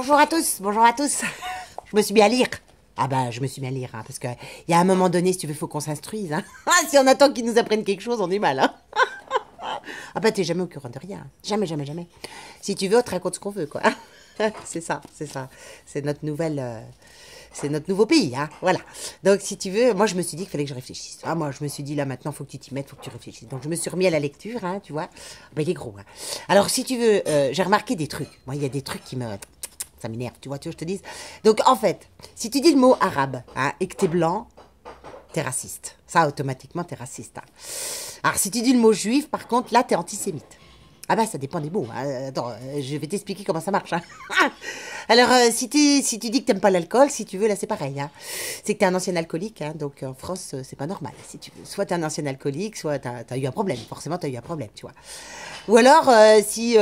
Bonjour à tous, bonjour à tous. Je me suis mis à lire. Ah bah, je me suis mis à lire, hein, parce qu'il y a un moment donné, si tu veux, faut qu'on s'instruise. Hein. Si on attend qu'ils nous apprennent quelque chose, on est mal. Hein. Ah bah, t'es jamais au courant de rien. Jamais, jamais, jamais. Si tu veux, on te raconte ce qu'on veut, quoi. C'est ça, c'est ça. C'est notre nouvelle... C'est notre nouveau pays, hein, voilà. Donc, si tu veux, moi, je me suis dit qu'il fallait que je réfléchisse. Ah, moi, je me suis dit, là, maintenant, il faut que tu t'y mettes, il faut que tu réfléchisses. Donc, je me suis remis à la lecture, hein, tu vois. Ben, il est gros, hein. Alors, si tu veux, j'ai remarqué des trucs. Moi, il y a des trucs qui me... Ça m'énerve, tu vois, je te dis. Donc, en fait, si tu dis le mot arabe, hein, et que t'es blanc, t'es raciste. Ça, automatiquement, t'es raciste. Hein. Alors, si tu dis le mot juif, par contre, là, t'es antisémite. Ah bah, ça dépend des mots. Hein. Attends, je vais t'expliquer comment ça marche. Hein. Alors, si tu dis que t'aimes pas l'alcool, si tu veux, là, c'est pareil. Hein. C'est que t'es un ancien alcoolique, hein. Donc en France, c'est pas normal, si tu veux. Soit t'es un ancien alcoolique, soit t'as eu un problème. Forcément, t'as eu un problème, tu vois. Ou alors, si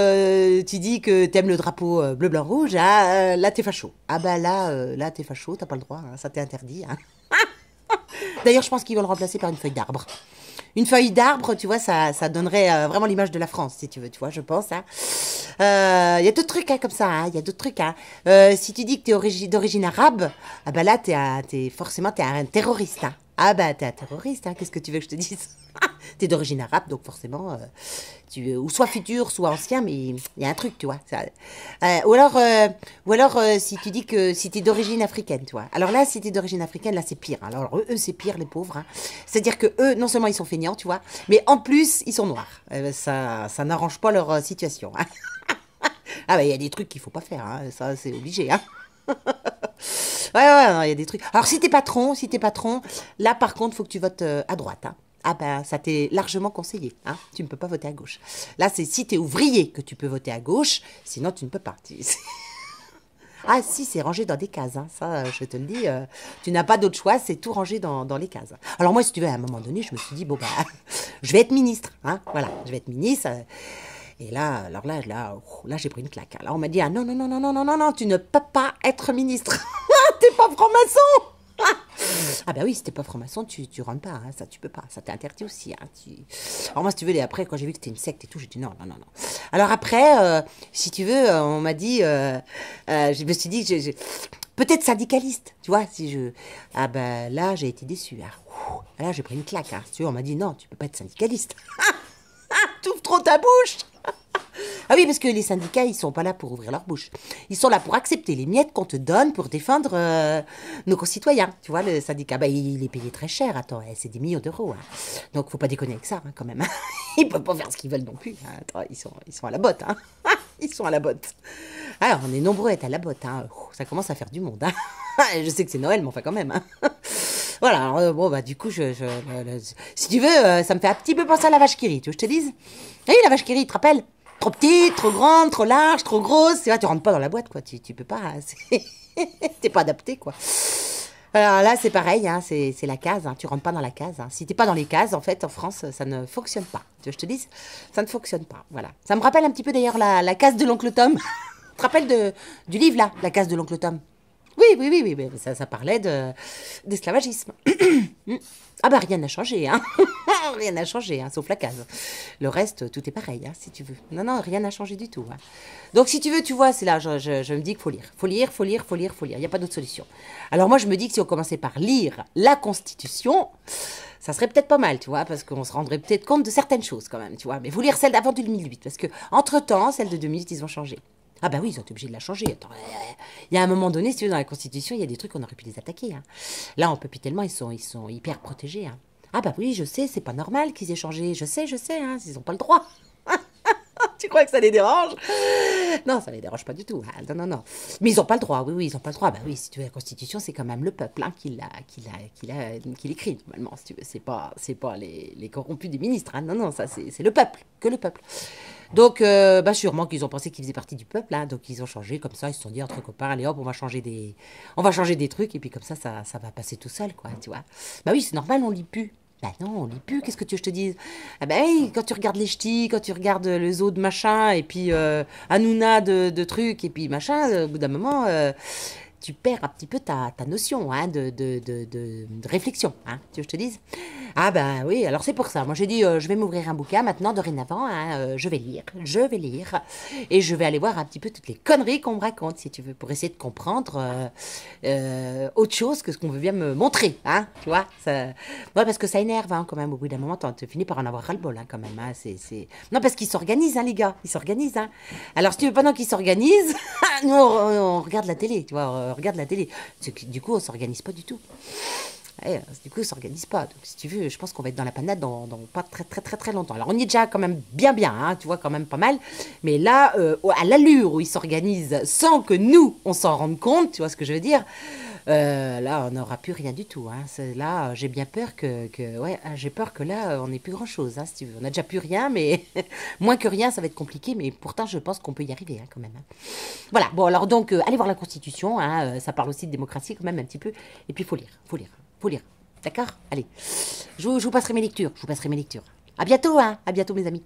tu dis que t'aimes le drapeau bleu, blanc, rouge, hein, là, t'es facho. Ah bah là, t'es facho, t'as pas le droit, hein. Ça t'est interdit. Hein. D'ailleurs, je pense qu'ils vont le remplacer par une feuille d'arbre. Une feuille d'arbre, tu vois, ça donnerait vraiment l'image de la France, si tu veux, tu vois, je pense. Hein. Y a d'autres trucs hein, comme ça, il y a d'autres trucs. Hein. Si tu dis que t'es d'origine arabe, ah bah là, forcément, t'es un terroriste. Hein. Ah bah, t'es un terroriste, hein. Qu'est-ce que tu veux que je te dise? T'es d'origine arabe, donc forcément, ou soit futur, soit ancien, mais il y a un truc, tu vois. Ça, ou alors si tu dis que si t'es d'origine africaine, tu vois. Alors là, si t'es d'origine africaine, là, c'est pire. Hein. Alors eux, c'est pire, les pauvres. Hein. C'est-à-dire que eux, non seulement ils sont feignants, tu vois, mais en plus, ils sont noirs. Ça n'arrange pas leur situation. Hein. Ah bah, il y a des trucs qu'il faut pas faire, hein. Ça, c'est obligé, hein. Ouais, il y a des trucs. Alors, si t'es patron, là, par contre, faut que tu votes à droite, hein. Ah ben, ça t'est largement conseillé, hein. Tu ne peux pas voter à gauche. Là, c'est si t'es ouvrier que tu peux voter à gauche, sinon tu ne peux pas. Ah si, c'est rangé dans des cases, hein. Ça, je te le dis, tu n'as pas d'autre choix, c'est tout rangé dans les cases. Alors moi, si tu veux, à un moment donné, je me suis dit, bon bah, je vais être ministre, hein. Voilà, je vais être ministre. Et là, alors là, j'ai pris une claque. Là, on m'a dit, ah non, non, non, non, non, non, non, non, tu ne peux pas être ministre. T'es pas franc-maçon. Ah bah oui, si t'es pas franc-maçon, tu rentres pas, hein, ça tu peux pas, ça t'est interdit aussi. Hein, Alors moi, si tu veux, après, quand j'ai vu que c'était une secte et tout, j'ai dit non, non, non, non. Alors après, si tu veux, on m'a dit, je me suis dit, peut-être syndicaliste, tu vois, si je... Ah bah là, j'ai été déçue. Hein. Là, j'ai pris une claque, hein, si tu veux, on m'a dit non, tu peux pas être syndicaliste. T'ouvres trop ta bouche. Ah oui, parce que les syndicats, ils sont pas là pour ouvrir leur bouche. Ils sont là pour accepter les miettes qu'on te donne pour défendre nos concitoyens. Tu vois, le syndicat, bah, il est payé très cher. Attends, c'est des millions d'euros. Hein. Donc, faut pas déconner avec ça, hein, quand même. Ils peuvent pas faire ce qu'ils veulent non plus. Hein. Attends, ils sont à la botte. Hein. Ils sont à la botte. Alors, on est nombreux à être à la botte. Hein. Ça commence à faire du monde. Hein. Je sais que c'est Noël, mais enfin quand même. Hein. Voilà, alors, bon, bah, du coup, si tu veux, ça me fait un petit peu penser à la vache qui rit, tu veux que je te dise? Oui, la vache qui rit, tu te rappelles? Trop petite, trop grande, trop large, trop grosse. Tu rentres pas dans la boîte, quoi. Tu peux pas. Hein, t'es pas adapté, quoi. Alors là, c'est pareil, hein, c'est la case. Hein, tu rentres pas dans la case. Hein. Si t'es pas dans les cases, en fait, en France, ça ne fonctionne pas. Tu veux que je te dise? Ça ne fonctionne pas. Voilà. Ça me rappelle un petit peu d'ailleurs la case de l'oncle Tom. Tu te rappelles du livre, là, la case de l'oncle Tom? Oui. Ça parlait d'esclavagisme. Ah bah rien n'a changé, hein. Rien n'a changé, hein, sauf la case. Le reste, tout est pareil, hein, si tu veux. Non, rien n'a changé du tout. Hein. Donc si tu veux, tu vois, c'est là, je me dis qu'il faut lire. Faut lire. Il n'y a pas d'autre solution. Alors moi, je me dis que si on commençait par lire la Constitution, ça serait peut-être pas mal, tu vois, parce qu'on se rendrait peut-être compte de certaines choses quand même, tu vois. Mais faut lire celle d'avant 2008, parce que entre-temps, celle de 2008, ils ont changé. Ah bah oui, ils ont été obligés de la changer. Attends, il y a un moment donné, si tu veux, dans la Constitution, il y a des trucs qu'on aurait pu les attaquer. Hein. Là, on peut plus tellement, ils sont hyper protégés. Hein. Ah bah oui, je sais, c'est pas normal qu'ils aient changé. Je sais, hein, ils ont pas le droit. Tu crois que ça les dérange? Non, ça les dérange pas du tout. Ah, non. Mais ils ont pas le droit, oui, ils ont pas le droit. Bah oui, si tu veux, la Constitution, c'est quand même le peuple hein, qui l'écrit, normalement, si tu veux. C'est pas les corrompus des ministres. Hein. Non, ça, c'est le peuple, que le peuple. Donc, bah sûrement qu'ils ont pensé qu'ils faisaient partie du peuple, hein, donc ils ont changé comme ça, ils se sont dit entre copains, allez hop, on va changer des trucs, et puis comme ça va passer tout seul, quoi, tu vois. Bah oui, c'est normal, on lit plus. Bah non, on lit plus, qu'est-ce que tu veux que je te dise? Ah bah oui, quand tu regardes les ch'tis, quand tu regardes le zoo de machin, et puis Hanouna de trucs, et puis machin, au bout d'un moment, tu perds un petit peu ta notion hein, de réflexion, hein, tu veux que je te dise? Ah ben oui, alors c'est pour ça. Moi j'ai dit, je vais m'ouvrir un bouquin maintenant, dorénavant, hein, je vais lire, et je vais aller voir un petit peu toutes les conneries qu'on me raconte, si tu veux, pour essayer de comprendre autre chose que ce qu'on veut bien me montrer, hein, tu vois ça... Ouais, parce que ça énerve, hein, quand même, au bout d'un moment, tu finis par en avoir ras-le-bol, hein, quand même, hein, Non, parce qu'ils s'organisent, hein, les gars, ils s'organisent, hein. Alors, si tu veux, pendant qu'ils s'organisent, nous, on regarde la télé, tu vois, on regarde la télé. Du coup, on s'organise pas du tout. Ouais, du coup, on s'organise pas. Donc, si tu veux, je pense qu'on va être dans la panade dans pas très, très, très, très longtemps. Alors, on y est déjà quand même bien, hein, tu vois, quand même pas mal. Mais là, à l'allure où ils s'organisent sans que nous, on s'en rende compte, tu vois ce que je veux dire, là, on n'aura plus rien du tout. Hein. Là, j'ai bien peur ouais, j'ai peur que là, on n'ait plus grand-chose, hein, si tu veux. On n'a déjà plus rien, mais moins que rien, ça va être compliqué. Mais pourtant, je pense qu'on peut y arriver, hein, quand même. Hein. Voilà. Bon, alors donc, allez voir la Constitution. Hein, ça parle aussi de démocratie, quand même, un petit peu. Et puis, il faut lire, faut lire. D'accord? Allez. Je vous passerai mes lectures. À bientôt, hein. À bientôt, mes amis.